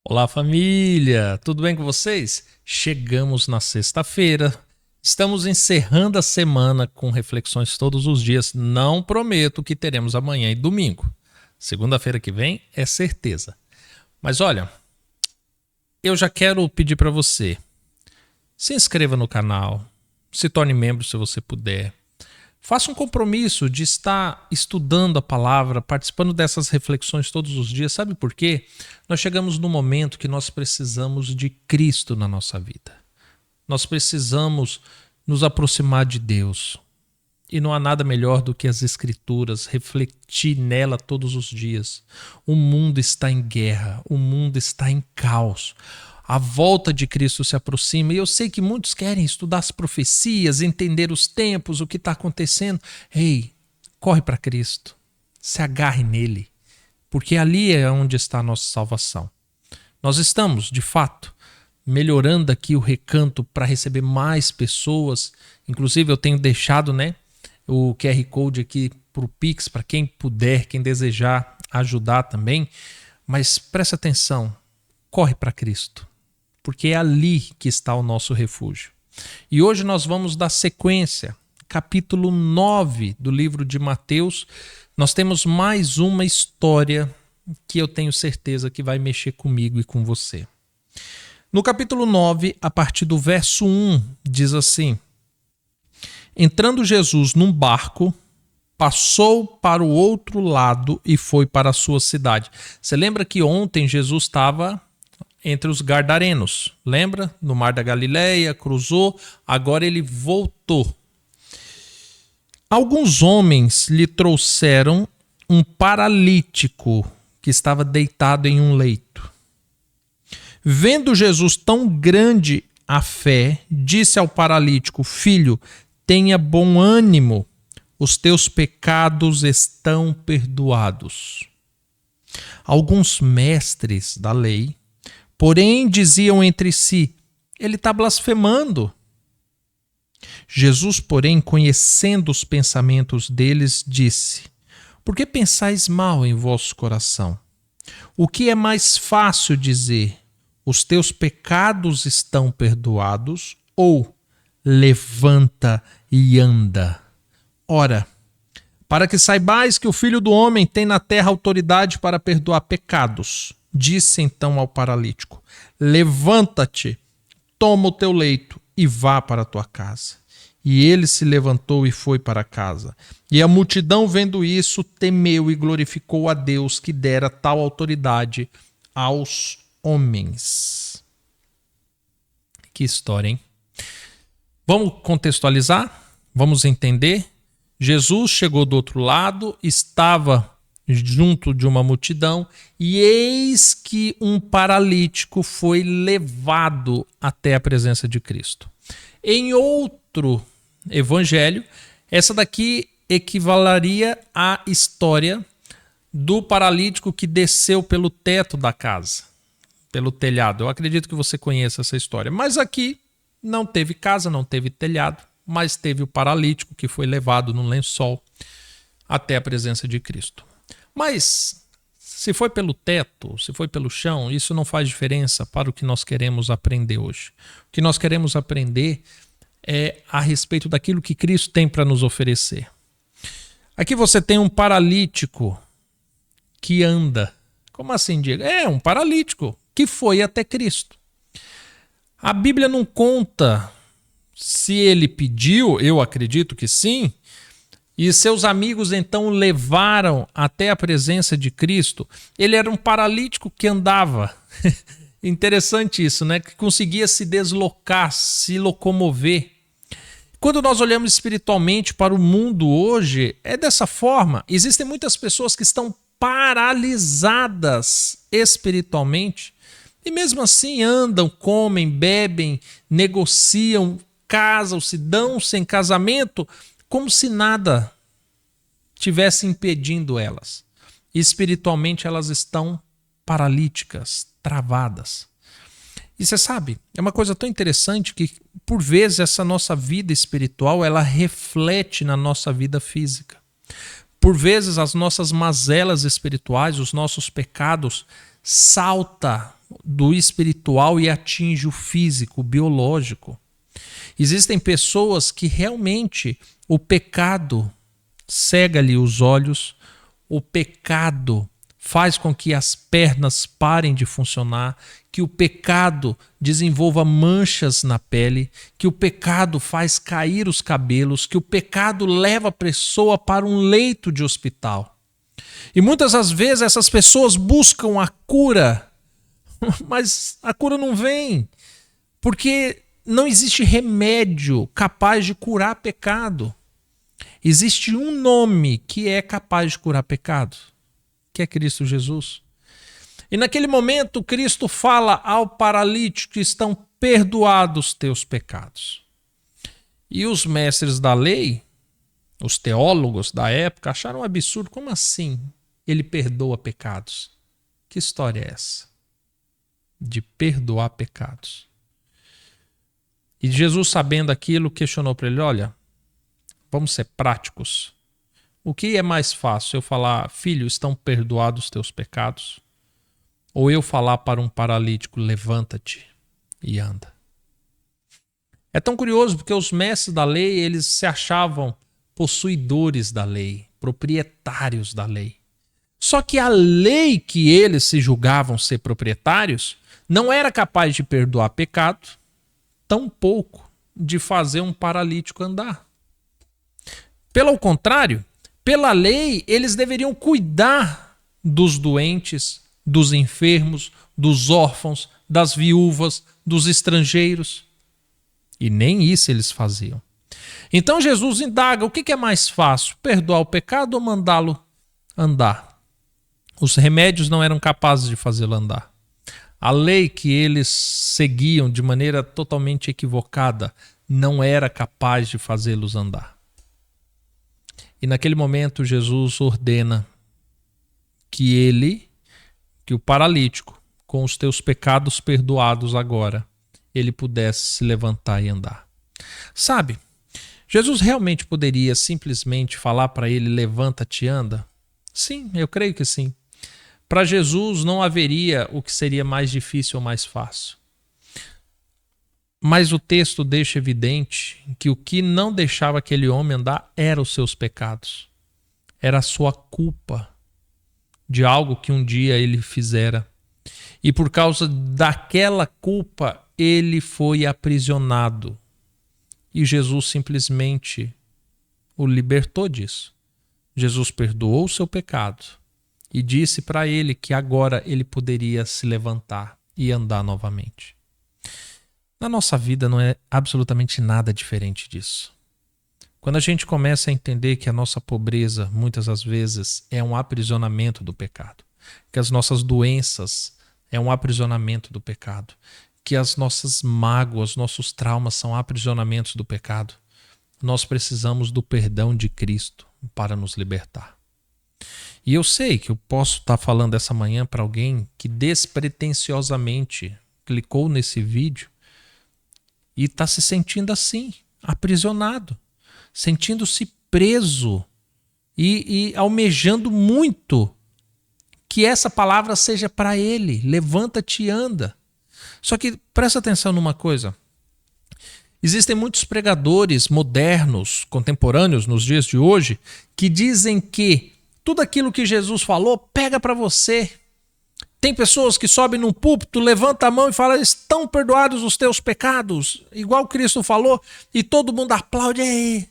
Olá, família! Tudo bem com vocês? Chegamos na sexta-feira. Estamos encerrando a semana com reflexões todos os dias. Não prometo que teremos amanhã e domingo. Segunda-feira que vem é certeza. Mas olha, eu já quero pedir para você, se inscreva no canal, se torne membro se você puder. Faça um compromisso de estar estudando a palavra, participando dessas reflexões todos os dias. Sabe por quê? Nós chegamos num momento que nós precisamos de Cristo na nossa vida. Nós precisamos nos aproximar de Deus. E não há nada melhor do que as Escrituras, refletir nela todos os dias. O mundo está em guerra, o mundo está em caos. A volta de Cristo se aproxima e eu sei que muitos querem estudar as profecias, entender os tempos, o que está acontecendo. Ei, corre para Cristo, se agarre nele, porque ali é onde está a nossa salvação. Nós estamos, de fato, melhorando aqui o recanto para receber mais pessoas. Inclusive eu tenho deixado, o QR Code aqui para o Pix, para quem puder, quem desejar ajudar também. Mas presta atenção, corre para Cristo, porque é ali que está o nosso refúgio. E hoje nós vamos dar sequência, capítulo 9 do livro de Mateus. Nós temos mais uma história que eu tenho certeza que vai mexer comigo e com você. No capítulo 9, a partir do verso 1, diz assim: Entrando Jesus num barco, passou para o outro lado e foi para a sua cidade. Você lembra que ontem Jesus estava entre os Gadarenos, lembra? No Mar da Galileia, cruzou, agora ele voltou. Alguns homens lhe trouxeram um paralítico que estava deitado em um leito. Vendo Jesus tão grande a fé, disse ao paralítico: Filho, tenha bom ânimo, os teus pecados estão perdoados. Alguns mestres da lei, porém, diziam entre si: ele está blasfemando. Jesus, porém, conhecendo os pensamentos deles, disse: Por que pensais mal em vosso coração? O que é mais fácil dizer: os teus pecados estão perdoados, ou levanta e anda? Ora, para que saibais que o Filho do Homem tem na terra autoridade para perdoar pecados, disse então ao paralítico: Levanta-te, toma o teu leito e vá para a tua casa. E ele se levantou e foi para casa. E a multidão, vendo isso, temeu e glorificou a Deus que dera tal autoridade aos homens. Que história, hein? Vamos contextualizar? Vamos entender? Jesus chegou do outro lado, estava junto de uma multidão, e eis que um paralítico foi levado até a presença de Cristo. Em outro evangelho, essa daqui equivaleria à história do paralítico que desceu pelo teto da casa, pelo telhado. Eu acredito que você conheça essa história. Mas aqui não teve casa, não teve telhado, mas teve o paralítico que foi levado num lençol até a presença de Cristo. Mas se foi pelo teto, se foi pelo chão, isso não faz diferença para o que nós queremos aprender hoje. O que nós queremos aprender é a respeito daquilo que Cristo tem para nos oferecer. Aqui você tem um paralítico que anda. Como assim, Diego? É um paralítico que foi até Cristo. A Bíblia não conta se ele pediu, eu acredito que sim, e seus amigos então o levaram até a presença de Cristo. Ele era um paralítico que andava. Interessante isso, né? Que conseguia se deslocar, se locomover. Quando nós olhamos espiritualmente para o mundo hoje, é dessa forma. Existem muitas pessoas que estão paralisadas espiritualmente e mesmo assim andam, comem, bebem, negociam, casam-se, dão-se em casamento como se nada tivesse impedindo elas. Espiritualmente elas estão paralíticas, travadas. E você sabe, é uma coisa tão interessante que, por vezes, essa nossa vida espiritual, ela reflete na nossa vida física. Por vezes, as nossas mazelas espirituais, os nossos pecados, salta do espiritual e atinge o físico, o biológico. Existem pessoas que realmente o pecado cega-lhe os olhos, o pecado faz com que as pernas parem de funcionar, que o pecado desenvolva manchas na pele, que o pecado faz cair os cabelos, que o pecado leva a pessoa para um leito de hospital. E muitas das vezes essas pessoas buscam a cura, mas a cura não vem, porque não existe remédio capaz de curar pecado. Existe um nome que é capaz de curar pecado, que é Cristo Jesus. E naquele momento, Cristo fala ao paralítico: estão perdoados teus pecados. E os mestres da lei, os teólogos da época, acharam um absurdo. Como assim ele perdoa pecados? Que história é essa? De perdoar pecados. E Jesus, sabendo aquilo, questionou para ele: olha, vamos ser práticos. O que é mais fácil? Eu falar: filho, estão perdoados os teus pecados? Ou eu falar para um paralítico: levanta-te e anda? É tão curioso porque os mestres da lei, eles se achavam possuidores da lei, proprietários da lei. Só que a lei que eles se julgavam ser proprietários não era capaz de perdoar pecado, tampouco de fazer um paralítico andar. Pelo contrário, pela lei, eles deveriam cuidar dos doentes, dos enfermos, dos órfãos, das viúvas, dos estrangeiros. E nem isso eles faziam. Então Jesus indaga: o que é mais fácil, perdoar o pecado ou mandá-lo andar? Os remédios não eram capazes de fazê-lo andar. A lei que eles seguiam de maneira totalmente equivocada não era capaz de fazê-los andar. E naquele momento Jesus ordena que o paralítico, com os teus pecados perdoados agora, ele pudesse se levantar e andar. Sabe, Jesus realmente poderia simplesmente falar para ele: levanta-te e anda? Sim, eu creio que sim. Para Jesus não haveria o que seria mais difícil ou mais fácil. Mas o texto deixa evidente que o que não deixava aquele homem andar eram os seus pecados. Era a sua culpa de algo que um dia ele fizera. E por causa daquela culpa, ele foi aprisionado. E Jesus simplesmente o libertou disso. Jesus perdoou o seu pecado e disse para ele que agora ele poderia se levantar e andar novamente. Na nossa vida não é absolutamente nada diferente disso. Quando a gente começa a entender que a nossa pobreza, muitas das vezes, é um aprisionamento do pecado, que as nossas doenças é um aprisionamento do pecado, que as nossas mágoas, nossos traumas são aprisionamentos do pecado, nós precisamos do perdão de Cristo para nos libertar. E eu sei que eu posso estar falando essa manhã para alguém que despretensiosamente clicou nesse vídeo e está se sentindo assim, aprisionado, sentindo-se preso e almejando muito que essa palavra seja para ele: levanta-te e anda. Só que presta atenção numa coisa. Existem muitos pregadores modernos, contemporâneos, nos dias de hoje, que dizem que tudo aquilo que Jesus falou pega para você. Tem pessoas que sobem num púlpito, levantam a mão e falam: estão perdoados os teus pecados, igual Cristo falou, e todo mundo aplaude. Ei.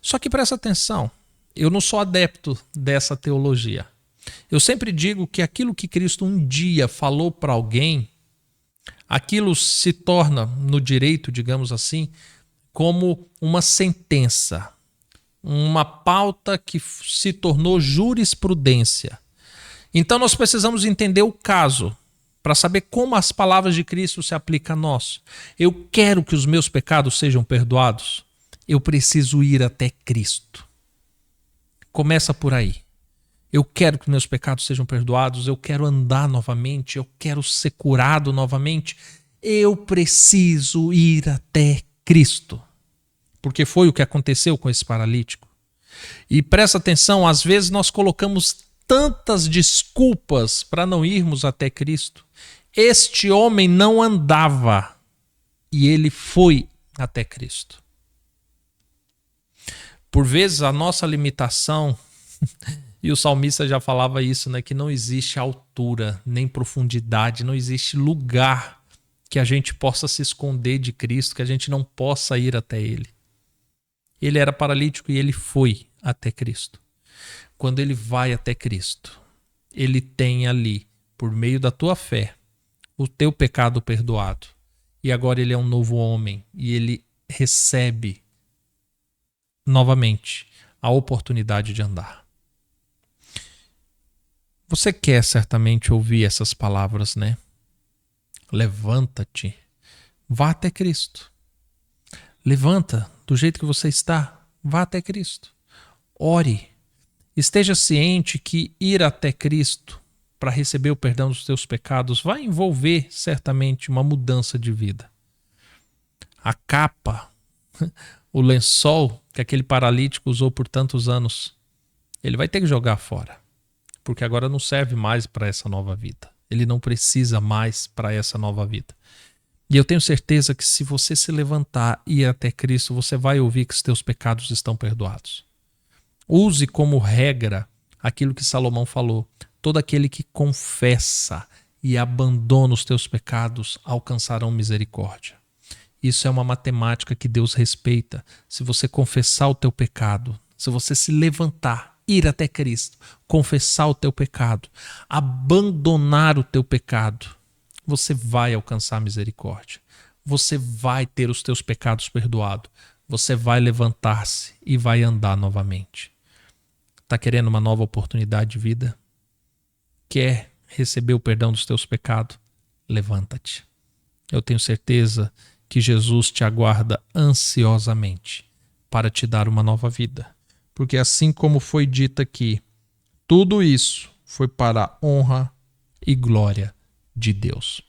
Só que presta atenção, eu não sou adepto dessa teologia. Eu sempre digo que aquilo que Cristo um dia falou para alguém, aquilo se torna, no direito, digamos assim, como uma sentença, uma pauta que se tornou jurisprudência. Então nós precisamos entender o caso para saber como as palavras de Cristo se aplicam a nós. Eu quero que os meus pecados sejam perdoados. Eu preciso ir até Cristo. Começa por aí. Eu quero que meus pecados sejam perdoados, eu quero andar novamente, eu quero ser curado novamente. Eu preciso ir até Cristo. Porque foi o que aconteceu com esse paralítico. E presta atenção, às vezes nós colocamos tantas desculpas para não irmos até Cristo. Este homem não andava e ele foi até Cristo. Por vezes a nossa limitação, e o salmista já falava isso, né, que não existe altura, nem profundidade, não existe lugar que a gente possa se esconder de Cristo, que a gente não possa ir até Ele. Ele era paralítico e ele foi até Cristo. Quando ele vai até Cristo, ele tem ali, por meio da tua fé, o teu pecado perdoado. E agora ele é um novo homem e ele recebe novamente a oportunidade de andar. Você quer certamente ouvir essas palavras, né? Levanta-te, vá até Cristo. Levanta do jeito que você está, vá até Cristo. Ore. Esteja ciente que ir até Cristo para receber o perdão dos teus pecados vai envolver certamente uma mudança de vida. A capa, o lençol que aquele paralítico usou por tantos anos, ele vai ter que jogar fora, porque agora não serve mais para essa nova vida. Ele não precisa mais para essa nova vida. E eu tenho certeza que se você se levantar e ir até Cristo, você vai ouvir que os teus pecados estão perdoados. Use como regra aquilo que Salomão falou. Todo aquele que confessa e abandona os teus pecados alcançarão misericórdia. Isso é uma matemática que Deus respeita. Se você confessar o teu pecado, se você se levantar, ir até Cristo, confessar o teu pecado, abandonar o teu pecado, você vai alcançar misericórdia. Você vai ter os teus pecados perdoados. Você vai levantar-se e vai andar novamente. Está querendo uma nova oportunidade de vida? Quer receber o perdão dos teus pecados? Levanta-te. Eu tenho certeza que Jesus te aguarda ansiosamente para te dar uma nova vida. Porque assim como foi dito aqui, tudo isso foi para a honra e glória de Deus.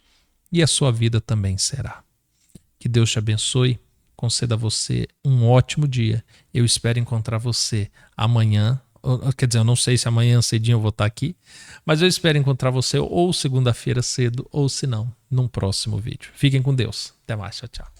E a sua vida também será. Que Deus te abençoe, conceda a você um ótimo dia. Eu espero encontrar você amanhã. Quer dizer, eu não sei se amanhã cedinho eu vou estar aqui, mas eu espero encontrar você ou segunda-feira cedo, ou se não, num próximo vídeo. Fiquem com Deus. Até mais. Tchau, tchau.